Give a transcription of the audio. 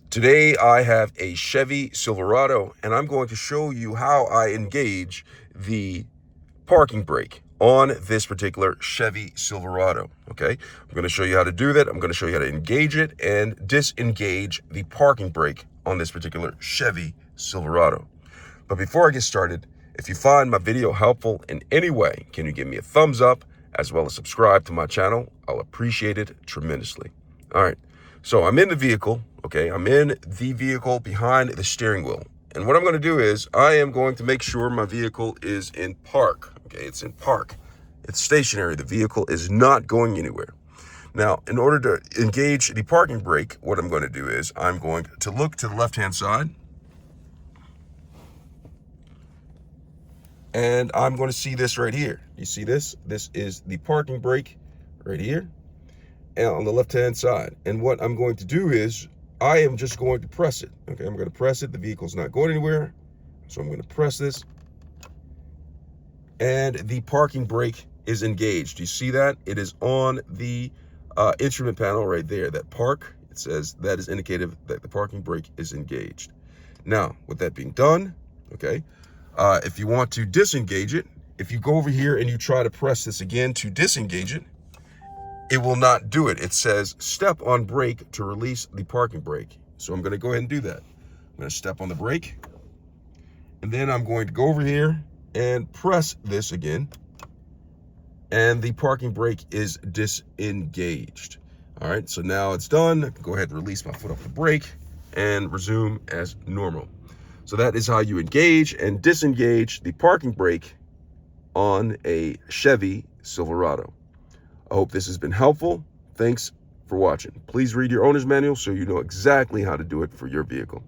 Today I have a Chevy Silverado, and I'm going to show you how I engage the parking brake on this particular Chevy Silverado. Okay, I'm going to show you how to do that. I'm going to show you how to engage it and disengage the parking brake on this particular Chevy Silverado. But before I get started, if you find my video helpful in any way, can you give me a thumbs up as well as subscribe to my channel? I'll appreciate it tremendously. All right, so I'm in the vehicle. Okay, I'm in the vehicle behind the steering wheel. And what I'm going to do is I am going to make sure my vehicle is in park. Okay, it's in park. It's stationary. The vehicle is not going anywhere. Now, in order to engage the parking brake, what I'm going to do is I'm going to look to the left-hand side. And I'm going to see this right here. You see this? This is the parking brake right here and on the left-hand side. And what I'm going to do is I am just going to press it. Okay, I'm going to press it. The vehicle's not going anywhere. So I'm going to press this. And the parking brake is engaged. You see that? It is on the instrument panel right there. That park, it says that is indicative that the parking brake is engaged. Now, with that being done, okay, if you want to disengage it, if you go over here and you try to press this again to disengage it, it will not do it. It says step on brake to release the parking brake. So I'm going to go ahead and do that. I'm going to step on the brake, and then I'm going to go over here and press this again, and the parking brake is disengaged. All right, so now it's done. I can go ahead and release my foot off the brake and resume as normal. So that is how you engage and disengage the parking brake on a Chevy Silverado. I hope this has been helpful. Thanks for watching. Please read your owner's manual so you know exactly how to do it for your vehicle.